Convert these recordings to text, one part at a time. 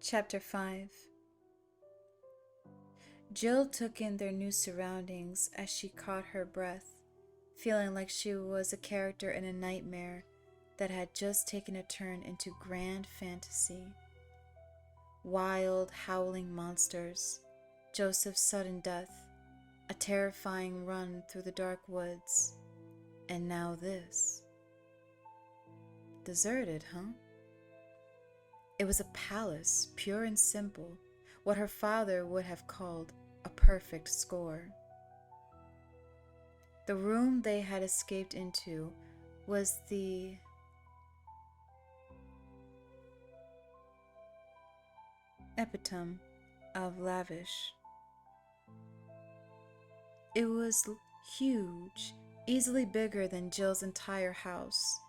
Chapter 5. Jill took in their new surroundings as she caught her breath, feeling like she was a character in a nightmare that had just taken a turn into grand fantasy. Wild, howling monsters, Joseph's sudden death, a terrifying run through the dark woods, and now this. Deserted, huh? It was a palace, pure and simple, what her father would have called a perfect score. The room they had escaped into was the epitome of lavish. It was huge, easily bigger than Jill's entire house.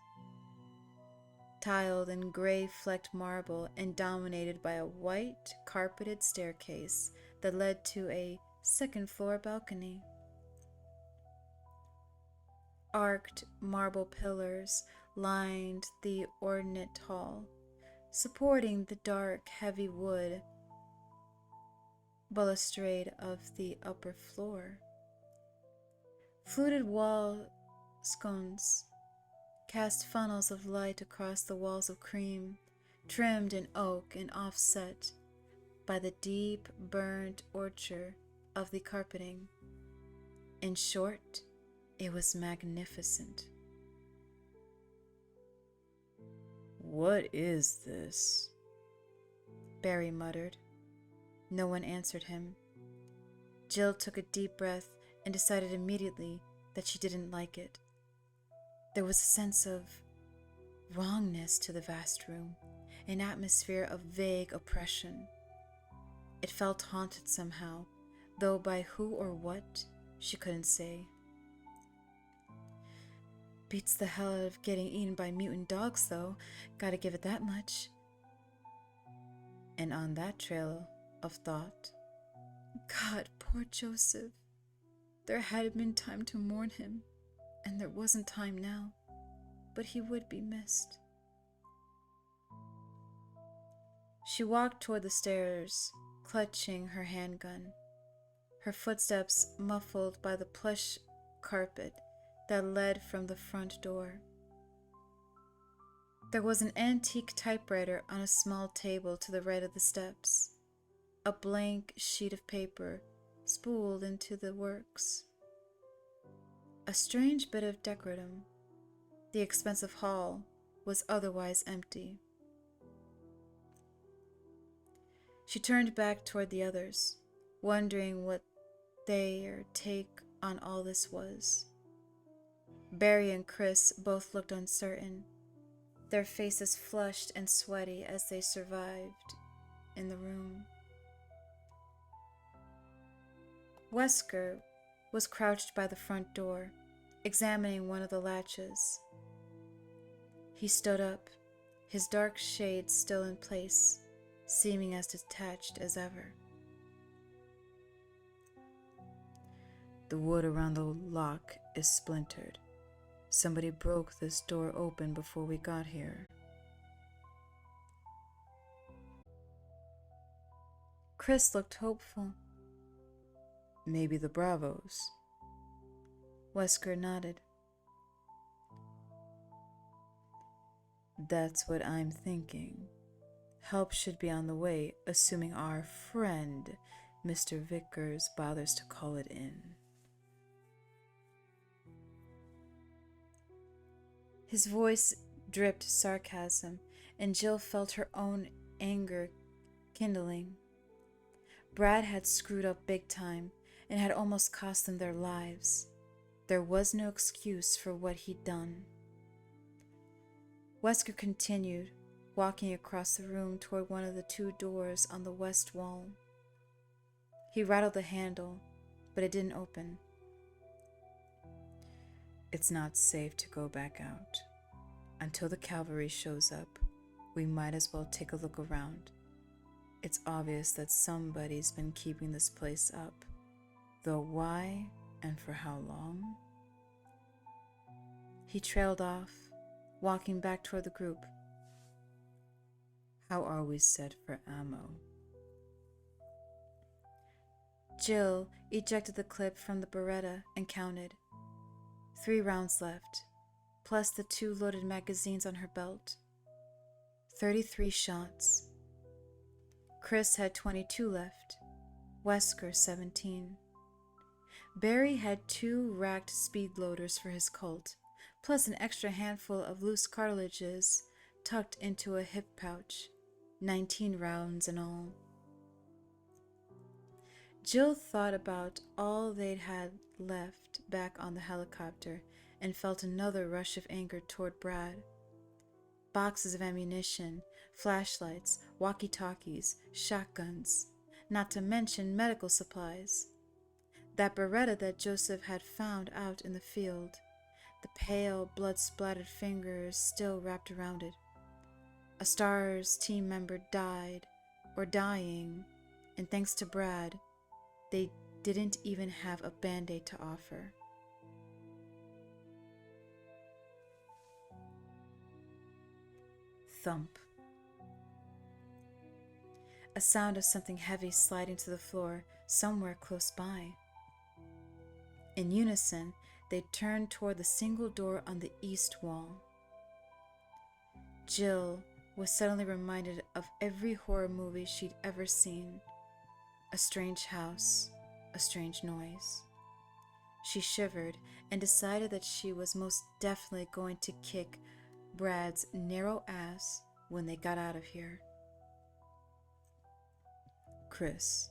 Tiled in gray-flecked marble and dominated by a white, carpeted staircase that led to a second-floor balcony. Arched marble pillars lined the ornate hall, supporting the dark, heavy wood balustrade of the upper floor. Fluted wall sconces cast funnels of light across the walls of cream, trimmed in oak and offset by the deep, burnt orchard of the carpeting. In short, it was magnificent. "What is this?" Barry muttered. No one answered him. Jill took a deep breath and decided immediately that she didn't like it. There was a sense of wrongness to the vast room, an atmosphere of vague oppression. It felt haunted somehow, though by who or what, she couldn't say. Beats the hell out of getting eaten by mutant dogs, though, gotta give it that much. And on that trail of thought, God, poor Joseph. There had been time to mourn him, and there wasn't time now, but he would be missed. She walked toward the stairs, clutching her handgun, her footsteps muffled by the plush carpet that led from the front door. There was an antique typewriter on a small table to the right of the steps, a blank sheet of paper spooled into the works. A strange bit of decorum. The expensive hall was otherwise empty. She turned back toward the others, wondering what their take on all this was. Barry and Chris both looked uncertain, their faces flushed and sweaty as they survived in the room. Wesker was crouched by the front door, examining one of the latches. He stood up, his dark shade still in place, seeming as detached as ever. "The wood around the lock is splintered. Somebody broke this door open before we got here." Chris looked hopeful. "Maybe the Bravos." Wesker nodded. "That's what I'm thinking. Help should be on the way, assuming our friend, Mr. Vickers, bothers to call it in." His voice dripped sarcasm, and Jill felt her own anger kindling. Brad had screwed up big time and had almost cost them their lives. There was no excuse for what he'd done. Wesker continued, walking across the room toward one of the two doors on the west wall. He rattled the handle, but it didn't open. "It's not safe to go back out. Until the cavalry shows up, we might as well take a look around. It's obvious that somebody's been keeping this place up, though why and for how long?" He trailed off, walking back toward the group. How are we set for ammo? Jill ejected the clip from the Beretta and counted. 3 rounds left, plus the 2 loaded magazines on her belt. 33 shots. Chris had 22 left, Wesker 17. Barry had 2 racked speed loaders for his Colt, plus an extra handful of loose cartridges tucked into a hip pouch, 19 rounds in all. Jill thought about all they'd had left back on the helicopter and felt another rush of anger toward Brad. Boxes of ammunition, flashlights, walkie-talkies, shotguns, not to mention medical supplies. That Beretta that Joseph had found out in the field, the pale, blood-splattered fingers still wrapped around it. A STARS team member died, or dying, and thanks to Brad, they didn't even have a Band-Aid to offer. Thump. A sound of something heavy sliding to the floor somewhere close by. In unison, they turned toward the single door on the east wall. Jill was suddenly reminded of every horror movie she'd ever seen. A strange house, a strange noise. She shivered and decided that she was most definitely going to kick Brad's narrow ass when they got out of here. Chris,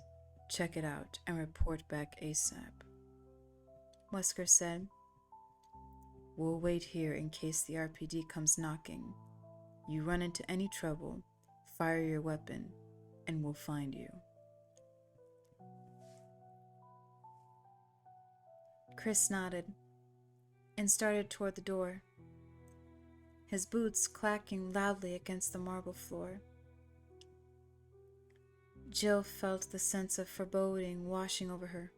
check it out and report back ASAP, Wesker said. We'll wait here in case the RPD comes knocking. You run into any trouble, fire your weapon, and we'll find you. Chris nodded and started toward the door, his boots clacking loudly against the marble floor. Jill felt the sense of foreboding washing over her.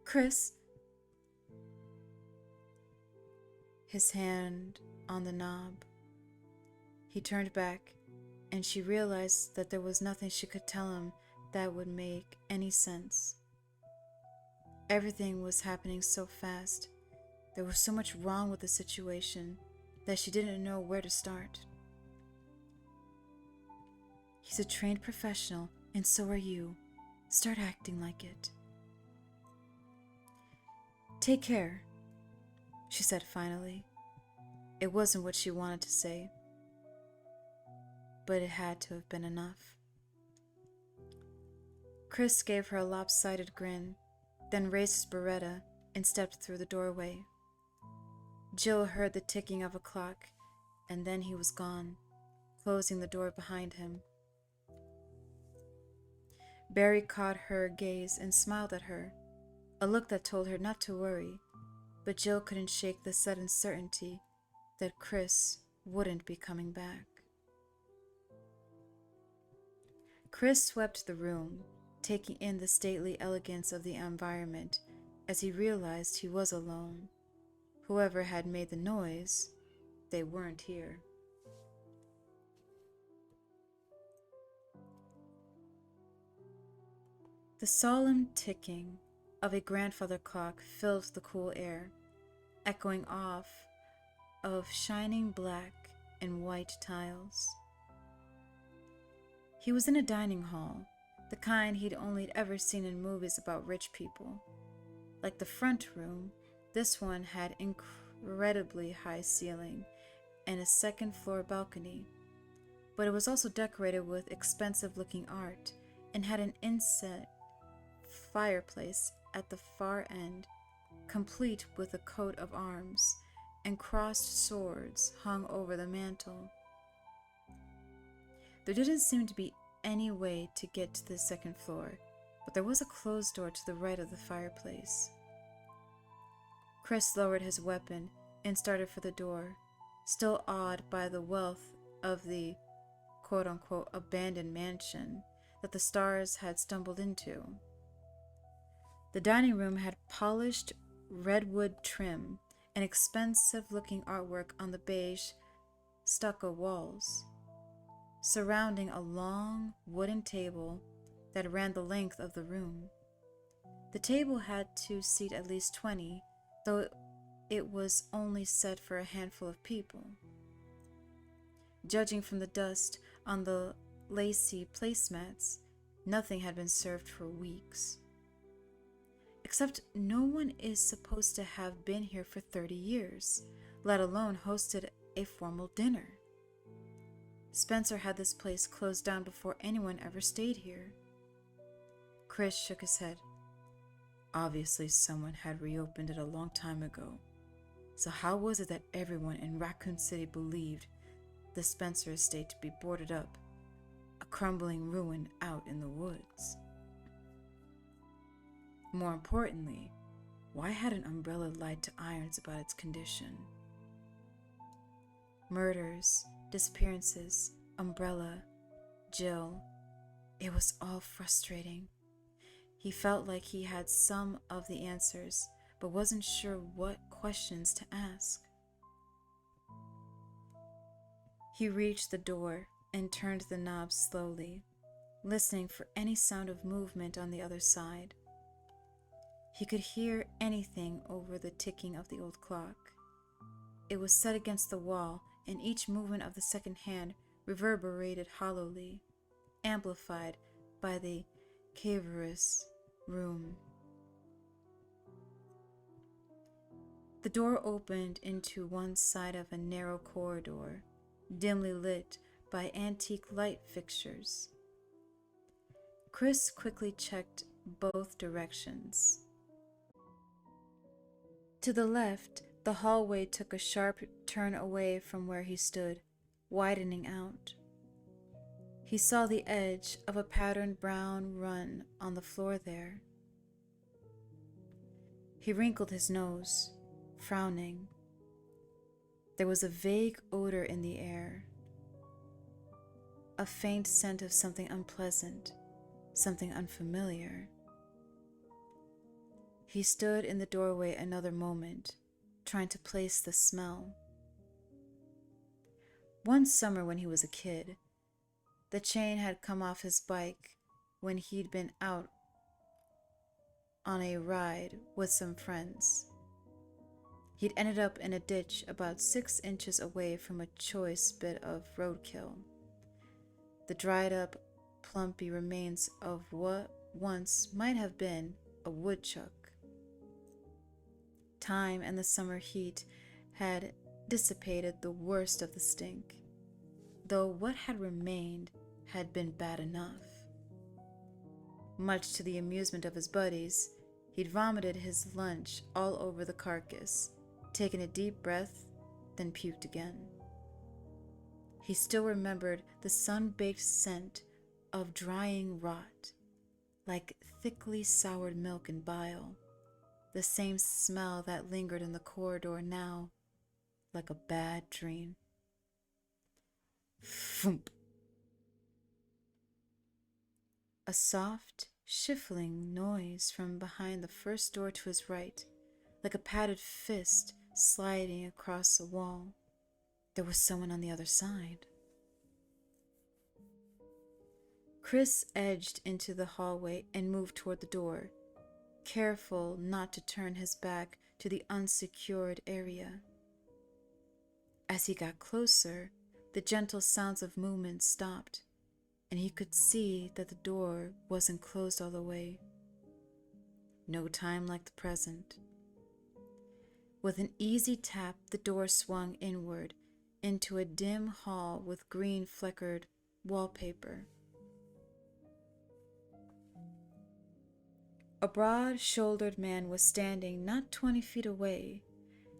Chris, his hand on the knob. He turned back, and she realized that there was nothing she could tell him that would make any sense. Everything was happening so fast. There was so much wrong with the situation that she didn't know where to start. He's a trained professional, and so are you. Start acting like it. Take care, she said finally. It wasn't what she wanted to say, but it had to have been enough. Chris gave her a lopsided grin, then raised his Beretta and stepped through the doorway. Jill heard the ticking of a clock, and then he was gone, closing the door behind him. Barry caught her gaze and smiled at her, a look that told her not to worry, but Jill couldn't shake the sudden certainty that Chris wouldn't be coming back. Chris swept the room, taking in the stately elegance of the environment as he realized he was alone. Whoever had made the noise, they weren't here. The solemn ticking of a grandfather clock filled the cool air, echoing off of shining black and white tiles. He was in a dining hall, the kind he'd only ever seen in movies about rich people. Like the front room, this one had incredibly high ceiling and a second-floor balcony, but it was also decorated with expensive-looking art and had an inset fireplace at the far end, complete with a coat of arms, and crossed swords hung over the mantel. There didn't seem to be any way to get to the second floor, but there was a closed door to the right of the fireplace. Chris lowered his weapon and started for the door, still awed by the wealth of the quote-unquote abandoned mansion that the Stars had stumbled into. The dining room had polished redwood trim and expensive-looking artwork on the beige stucco walls. surrounding a long wooden table that ran the length of the room. The table had to seat at least 20, though it was only set for a handful of people. Judging from the dust on the lacy placemats, nothing had been served for weeks. Except no one is supposed to have been here for 30 years, let alone hosted a formal dinner. Spencer had this place closed down before anyone ever stayed here. Chris shook his head. Obviously, someone had reopened it a long time ago. So how was it that everyone in Raccoon City believed the Spencer estate to be boarded up, a crumbling ruin out in the woods? More importantly, why had an umbrella lied to Irons about its condition? Murders, disappearances, umbrella, Jill. It was all frustrating. He felt like he had some of the answers, but wasn't sure what questions to ask. He reached the door and turned the knob slowly, listening for any sound of movement on the other side. He could hear anything over the ticking of the old clock. It was set against the wall, and each movement of the second hand reverberated hollowly, amplified by the cavernous room. The door opened into one side of a narrow corridor, dimly lit by antique light fixtures. Chris quickly checked both directions. To the left, the hallway took a sharp turn away from where he stood, widening out. He saw the edge of a patterned brown run on the floor there. He wrinkled his nose, frowning. There was a vague odor in the air, a faint scent of something unpleasant, something unfamiliar. He stood in the doorway another moment, trying to place the smell. One summer when he was a kid, the chain had come off his bike when he'd been out on a ride with some friends. He'd ended up in a ditch about 6 inches away from a choice bit of roadkill, the dried up, plumpy remains of what once might have been a woodchuck. Time and the summer heat had dissipated the worst of the stink, though what had remained had been bad enough. Much to the amusement of his buddies, he'd vomited his lunch all over the carcass, taken a deep breath, then puked again. He still remembered the sun-baked scent of drying rot, like thickly soured milk and bile, the same smell that lingered in the corridor now, like a bad dream. Thump! A soft, shuffling noise from behind the first door to his right, like a padded fist sliding across a wall. There was someone on the other side. Chris edged into the hallway and moved toward the door, careful not to turn his back to the unsecured area. As he got closer, the gentle sounds of movement stopped, and he could see that the door wasn't closed all the way. No time like the present. With an easy tap, the door swung inward into a dim hall with green fleckered wallpaper. A broad-shouldered man was standing not 20 feet away,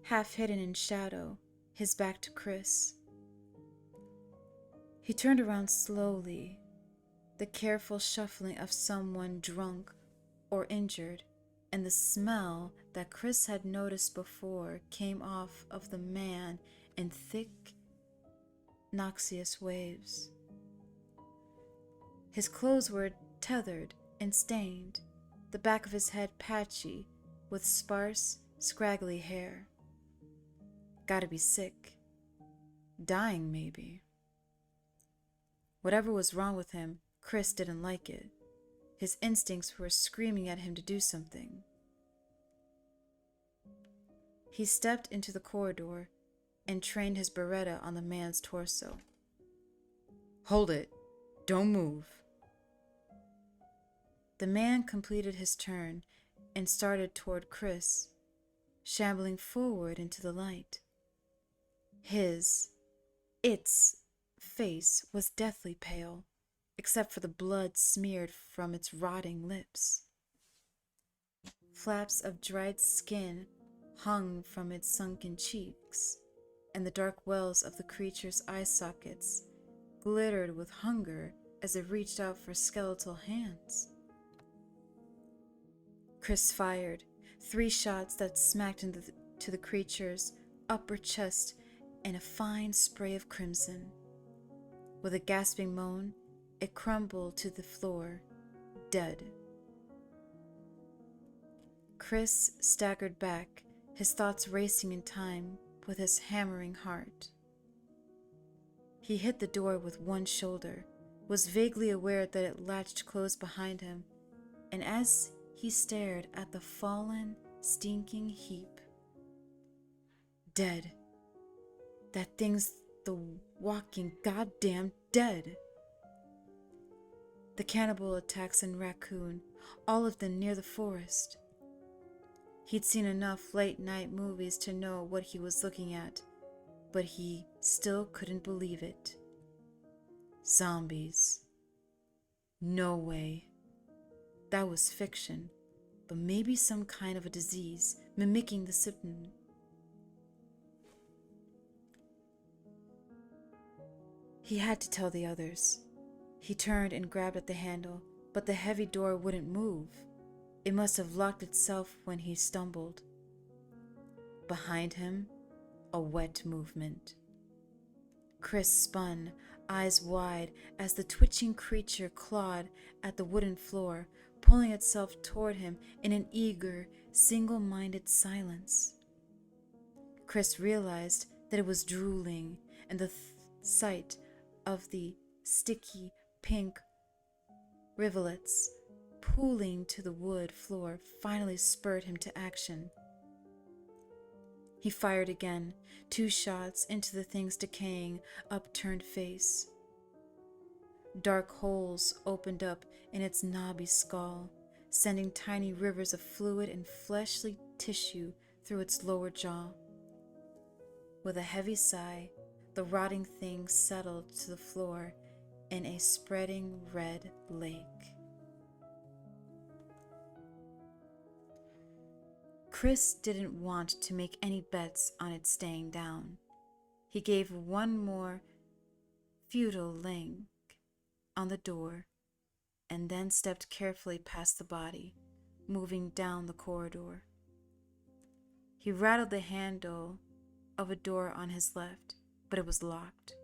half hidden in shadow, his back to Chris. He turned around slowly, the careful shuffling of someone drunk or injured, and the smell that Chris had noticed before came off of the man in thick, noxious waves. His clothes were tethered and stained, the back of his head patchy with sparse, scraggly hair. Gotta be sick. Dying, maybe. Whatever was wrong with him, Chris didn't like it. His instincts were screaming at him to do something. He stepped into the corridor and trained his Beretta on the man's torso. "Hold it. Don't move." The man completed his turn and started toward Chris, shambling forward into the light. Its face was deathly pale, except for the blood smeared from its rotting lips. Flaps of dried skin hung from its sunken cheeks, and the dark wells of the creature's eye sockets glittered with hunger as it reached out for skeletal hands. Chris fired 3 shots that smacked into the creature's upper chest in a fine spray of crimson. With a gasping moan, it crumbled to the floor, dead. Chris staggered back, his thoughts racing in time with his hammering heart. He hit the door with one shoulder, was vaguely aware that it latched closed behind him, and as he stared at the fallen, stinking heap, dead. That thing's the walking goddamn dead. The cannibal attacks in Raccoon, all of them near the forest. He'd seen enough late-night movies to know what he was looking at, but he still couldn't believe it. Zombies. No way. That was fiction, but maybe some kind of a disease mimicking the symptom. He had to tell the others. He turned and grabbed at the handle, but the heavy door wouldn't move. It must have locked itself when he stumbled. Behind him, a wet movement. Chris spun, eyes wide, as the twitching creature clawed at the wooden floor, pulling itself toward him in an eager, single-minded silence. Chris realized that it was drooling, and the sight of the sticky pink rivulets pooling to the wood floor finally spurred him to action. He fired again, 2 shots into the thing's decaying, upturned face. Dark holes opened up in its knobby skull, sending tiny rivers of fluid and fleshly tissue through its lower jaw. With a heavy sigh, the rotting thing settled to the floor in a spreading red lake. Chris didn't want to make any bets on it staying down. He gave one more futile link on the door and then stepped carefully past the body, moving down the corridor. He rattled the handle of a door on his left, but it was locked.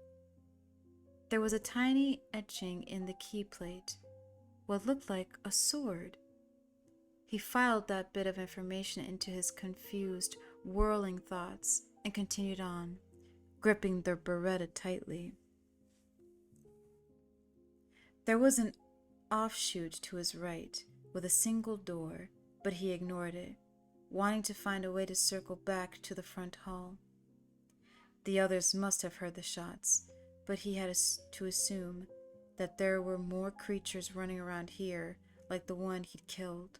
There was a tiny etching in the key plate, what looked like a sword. He filed that bit of information into his confused, whirling thoughts and continued on, gripping the Beretta tightly. There was an offshoot to his right with a single door, but he ignored it, wanting to find a way to circle back to the front hall. The others must have heard the shots, but he had to assume that there were more creatures running around here like the one he'd killed.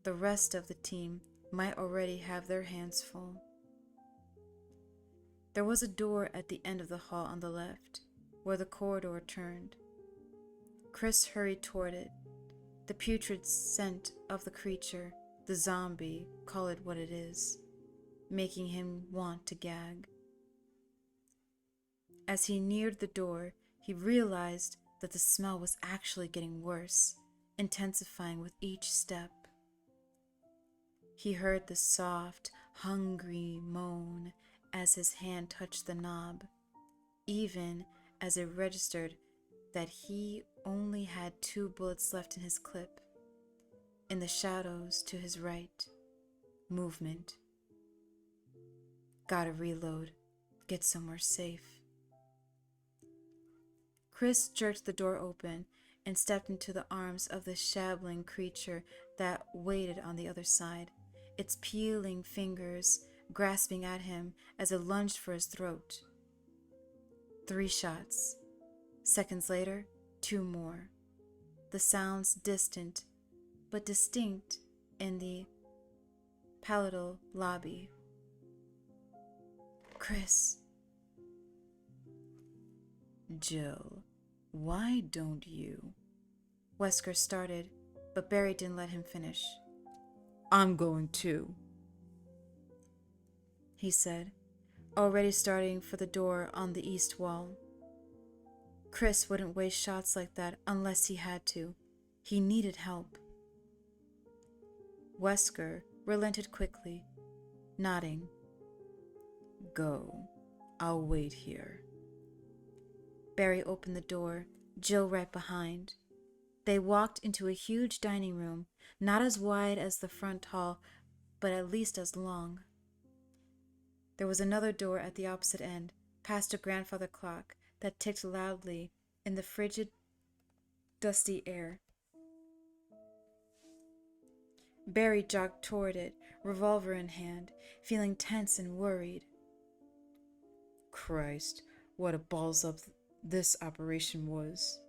The rest of the team might already have their hands full. There was a door at the end of the hall on the left, where the corridor turned. Chris hurried toward it. The putrid scent of the creature, the zombie, call it what it is, making him want to gag. As he neared the door, he realized that the smell was actually getting worse, intensifying with each step. He heard the soft, hungry moan as his hand touched the knob, even as it registered that he only had 2 bullets left in his clip. In the shadows to his right, movement. Gotta reload, get somewhere safe. Chris jerked the door open and stepped into the arms of the shabbling creature that waited on the other side, its peeling fingers grasping at him as it lunged for his throat. 3 shots. Seconds later, 2 more. The sounds distant but distinct in the palatal lobby. Chris. Jill, why don't you? Wesker started, but Barry didn't let him finish. I'm going too, he said, already starting for the door on the east wall. Chris wouldn't waste shots like that unless he had to. He needed help. Wesker relented quickly, nodding. Go. I'll wait here. Barry opened the door, Jill right behind. They walked into a huge dining room, not as wide as the front hall, but at least as long. There was another door at the opposite end, past a grandfather clock that ticked loudly in the frigid, dusty air. Barry jogged toward it, revolver in hand, feeling tense and worried. Christ, what a balls up this operation was.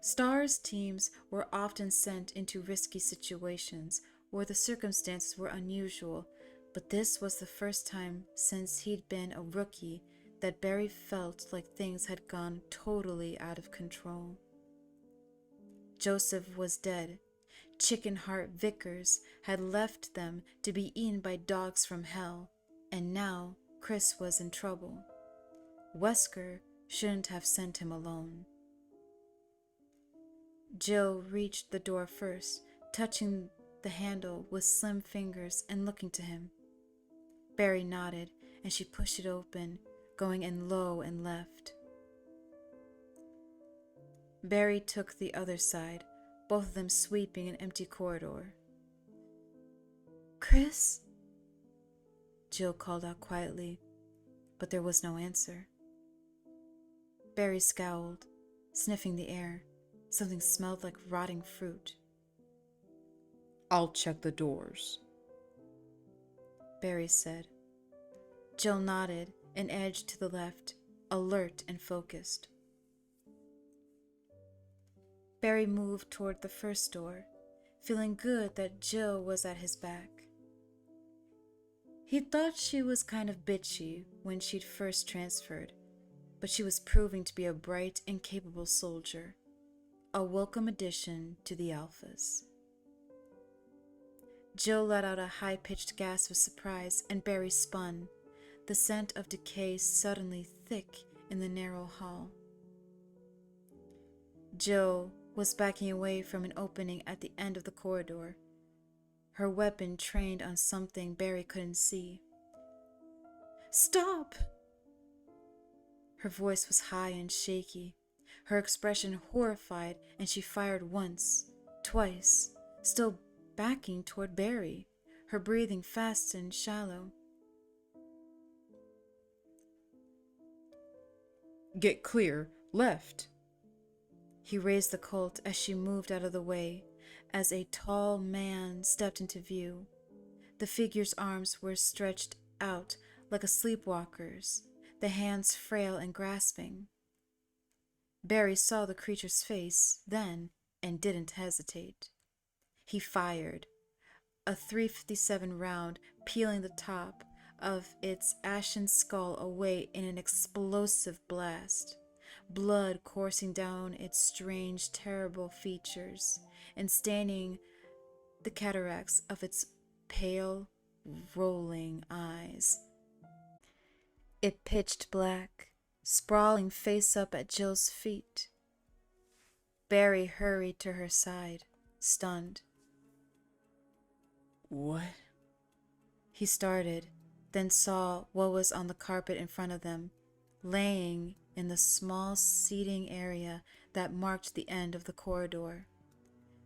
STARS teams were often sent into risky situations where the circumstances were unusual, but this was the first time since he'd been a rookie that Barry felt like things had gone totally out of control. Joseph was dead. Chicken Heart Vickers had left them to be eaten by dogs from hell, and now Chris was in trouble. Wesker shouldn't have sent him alone. Jill reached the door first, touching the handle with slim fingers and looking to him. Barry nodded, and she pushed it open, going in low and left. Barry took the other side, both of them sweeping an empty corridor. Chris? Jill called out quietly, but there was no answer. Barry scowled, sniffing the air. Something smelled like rotting fruit. I'll check the doors, Barry said. Jill nodded and edged to the left, alert and focused. Barry moved toward the first door, feeling good that Jill was at his back. He thought she was kind of bitchy when she'd first transferred, but she was proving to be a bright and capable soldier, a welcome addition to the Alphas. Jill let out a high-pitched gasp of surprise, and Barry spun, the scent of decay suddenly thick in the narrow hall. Jill was backing away from an opening at the end of the corridor, her weapon trained on something Barry couldn't see. Stop! Her voice was high and shaky, her expression horrified, and she fired once, twice, still backing toward Barry, her breathing fast and shallow. Get clear, left. He raised the Colt as she moved out of the way, as a tall man stepped into view. The figure's arms were stretched out like a sleepwalker's, the hands frail and grasping. Barry saw the creature's face then and didn't hesitate. He fired, a .357 round peeling the top of its ashen skull away in an explosive blast, blood coursing down its strange, terrible features and staining the cataracts of its pale, rolling eyes. It pitched black, sprawling face up at Jill's feet. Barry hurried to her side, stunned. What? He started, then saw what was on the carpet in front of them, laying in the small seating area that marked the end of the corridor.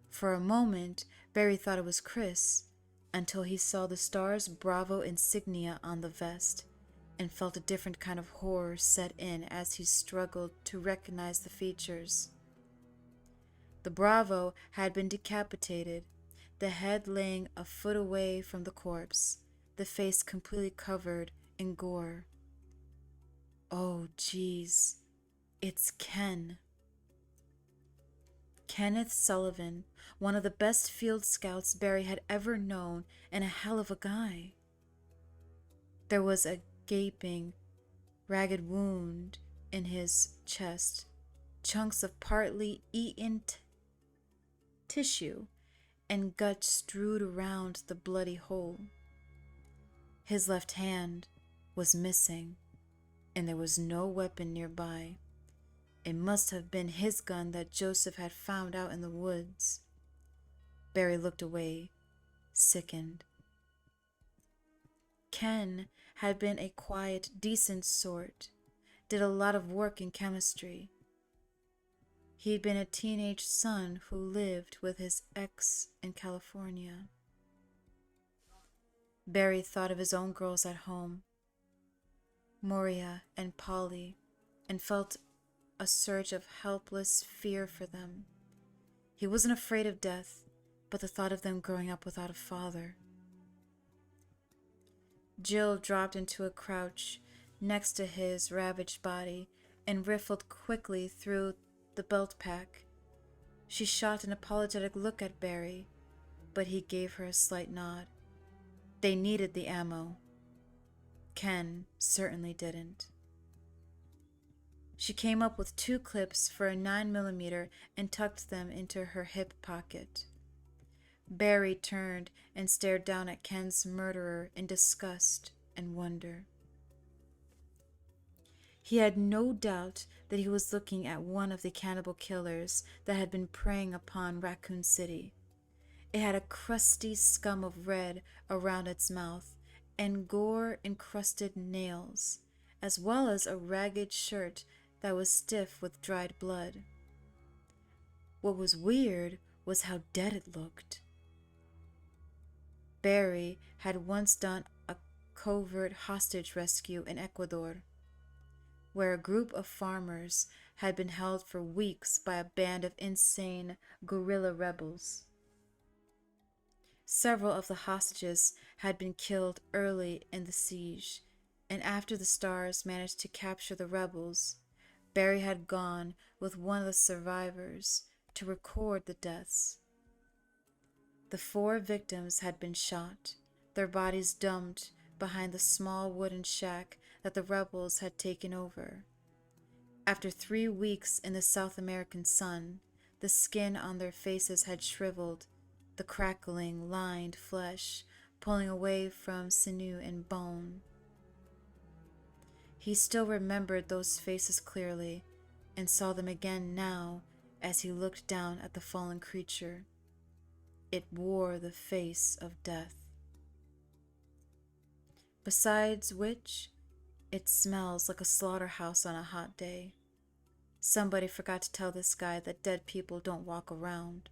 For a moment, Barry thought it was Chris, until he saw the STARS Bravo insignia on the vest, and felt a different kind of horror set in as he struggled to recognize the features. The bravo had been decapitated, the head laying a foot away from the corpse, the face completely covered in gore. Oh, geez, it's Ken. Kenneth Sullivan, one of the best field scouts Barry had ever known, and a hell of a guy. There was a gaping, ragged wound in his chest, chunks of partly eaten tissue and gut strewed around the bloody hole. His left hand was missing, and there was no weapon nearby. It must have been his gun that Joseph had found out in the woods. Barry looked away, sickened. Ken had been a quiet, decent sort, did a lot of work in chemistry. He'd been a teenage son who lived with his ex in California. Barry thought of his own girls at home, Moria and Polly, and felt a surge of helpless fear for them. He wasn't afraid of death, but the thought of them growing up without a father. Jill dropped into a crouch next to his ravaged body and riffled quickly through the belt pack. She shot an apologetic look at Barry, but he gave her a slight nod. They needed the ammo. Ken certainly didn't. She came up with 2 clips for a 9mm and tucked them into her hip pocket. Barry turned and stared down at Ken's murderer in disgust and wonder. He had no doubt that he was looking at one of the cannibal killers that had been preying upon Raccoon City. It had a crusty scum of red around its mouth and gore-encrusted nails, as well as a ragged shirt that was stiff with dried blood. What was weird was how dead it looked. Barry had once done a covert hostage rescue in Ecuador, where a group of farmers had been held for weeks by a band of insane guerrilla rebels. Several of the hostages had been killed early in the siege, and after the Stars managed to capture the rebels, Barry had gone with one of the survivors to record the deaths. The 4 victims had been shot, their bodies dumped behind the small wooden shack that the rebels had taken over. After 3 weeks in the South American sun, the skin on their faces had shriveled, the crackling, lined flesh pulling away from sinew and bone. He still remembered those faces clearly and saw them again now as he looked down at the fallen creature. It wore the face of death. Besides which, it smells like a slaughterhouse on a hot day. Somebody forgot to tell this guy that dead people don't walk around.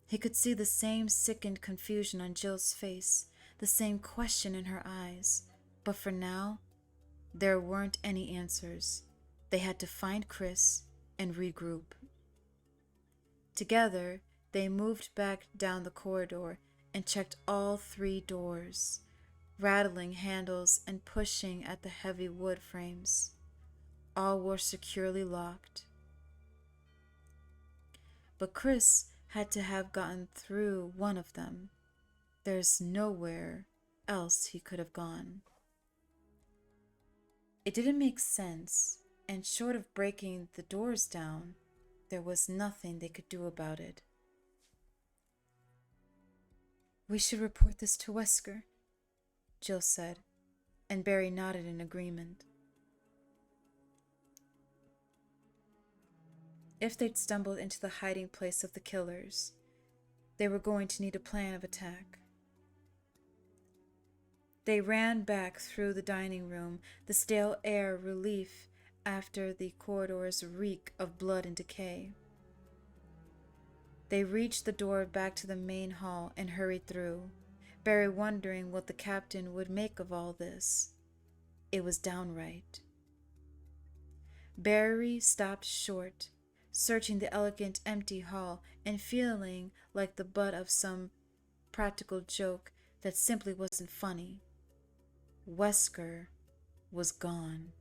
He could see the same sickened confusion on Jill's face, the same question in her eyes, but for now, there weren't any answers. They had to find Chris and regroup. Together, they moved back down the corridor and checked all 3 doors, rattling handles and pushing at the heavy wood frames. All were securely locked. But Chris had to have gotten through one of them. There's nowhere else he could have gone. It didn't make sense, and short of breaking the doors down, there was nothing they could do about it. "We should report this to Wesker," Jill said, and Barry nodded in agreement. If they'd stumbled into the hiding place of the killers, they were going to need a plan of attack. They ran back through the dining room, the stale air relief after the corridor's reek of blood and decay. They reached the door back to the main hall and hurried through. Barry wondering what the captain would make of all this. It was downright. Barry stopped short, searching the elegant empty hall and feeling like the butt of some practical joke that simply wasn't funny. Wesker was gone.